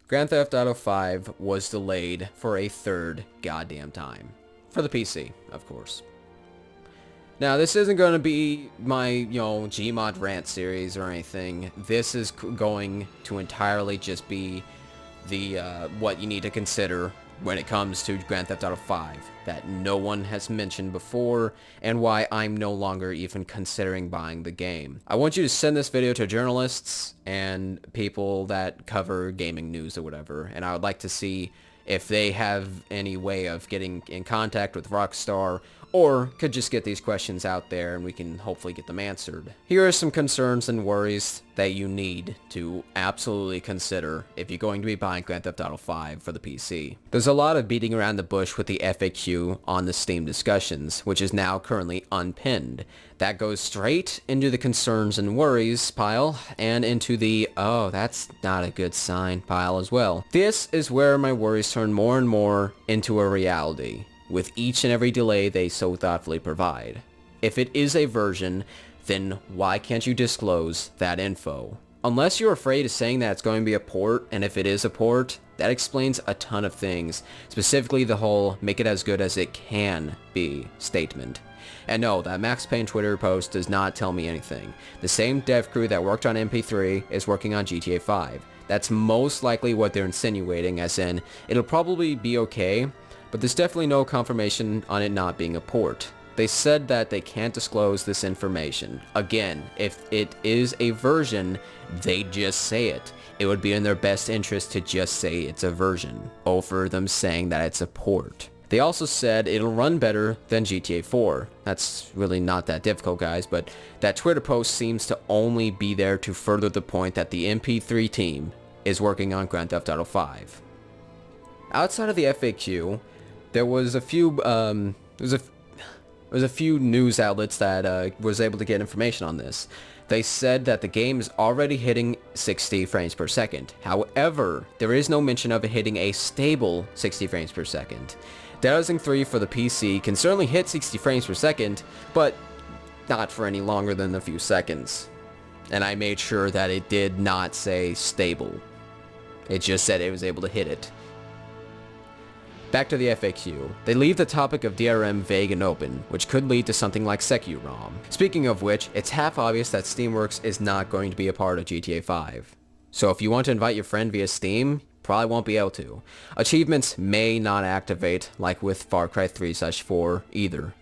Grand Theft Auto 5 was delayed for a third goddamn time. For the PC, of course. Now, this isn't going to be my, Gmod rant series or anything. This is going to entirely just be the, what you need to consider when it comes to Grand Theft Auto 5 that no one has mentioned before, and why I'm no longer even considering buying the game. I want you to send this video to journalists and people that cover gaming news or whatever, and I would like to see if they have any way of getting in contact with Rockstar, or could just get these questions out there and we can hopefully get them answered. Here are some concerns and worries that you need to absolutely consider if you're going to be buying Grand Theft Auto 5 for the PC. There's a lot of beating around the bush with the FAQ on the Steam discussions, which is now currently unpinned. That goes straight into the concerns and worries pile, and into the, oh, that's not a good sign pile as well. This is where my worries turn more and more into a reality, with each and every delay they so thoughtfully provide. If it is a version, then why can't you disclose that info? Unless you're afraid of saying that it's going to be a port, and if it is a port, that explains a ton of things, specifically the whole make it as good as it can be statement. And no, that Max Payne Twitter post does not tell me anything. The same dev crew that worked on MP3 is working on GTA 5. That's most likely what they're insinuating, as in, it'll probably be okay, but there's definitely no confirmation on it not being a port. They said that they can't disclose this information. Again, if it is a version, they just say it. It would be in their best interest to just say it's a version, over them saying that it's a port. They also said it'll run better than GTA 4. That's really not that difficult, guys, but that Twitter post seems to only be there to further the point that the MP3 team is working on Grand Theft Auto 5. Outside of the FAQ, there was a few news outlets that was able to get information on this. They said that the game is already hitting 60 frames per second. However, there is no mention of it hitting a stable 60 frames per second. Dead Rising 3 for the PC can certainly hit 60 frames per second, but not for any longer than a few seconds. And I made sure that it did not say stable. It just said it was able to hit it. Back to the FAQ. They leave the topic of DRM vague and open, which could lead to something like Secu-ROM. Speaking of which, it's half obvious that Steamworks is not going to be a part of GTA 5. So if you want to invite your friend via Steam, probably won't be able to. Achievements may not activate, like with Far Cry 3/4 either.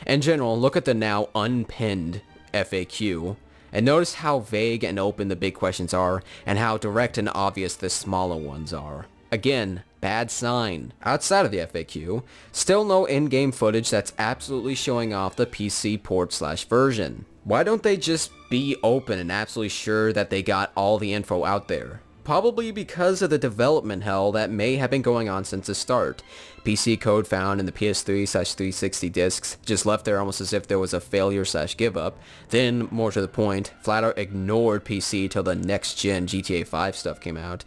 In general, look at the now unpinned FAQ, and notice how vague and open the big questions are, and how direct and obvious the smaller ones are. Again, bad sign. Outside of the FAQ, still no in-game footage that's absolutely showing off the PC port/version. Why don't they just be open and absolutely sure that they got all the info out there? Probably because of the development hell that may have been going on since the start. PC code found in the PS3/360 discs just left there almost as if there was a failure/give up. Then, more to the point, flat out ignored PC till the next gen GTA 5 stuff came out.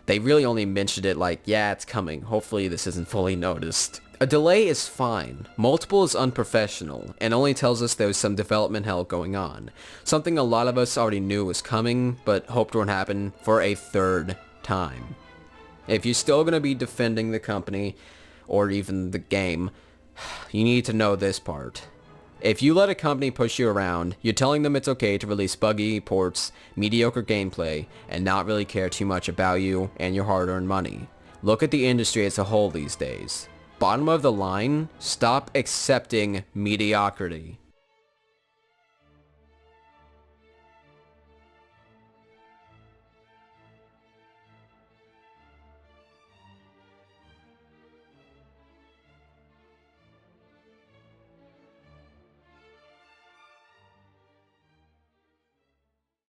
They really only mentioned it like, yeah, it's coming. Hopefully this isn't fully noticed. A delay is fine. Multiple is unprofessional, and only tells us there's some development hell going on. Something a lot of us already knew was coming, but hoped won't happen for a third time. If you're still going to be defending the company, or even the game, you need to know this part. If you let a company push you around, you're telling them it's okay to release buggy ports, mediocre gameplay, and not really care too much about you and your hard-earned money. Look at the industry as a whole these days. Bottom of the line, stop accepting mediocrity.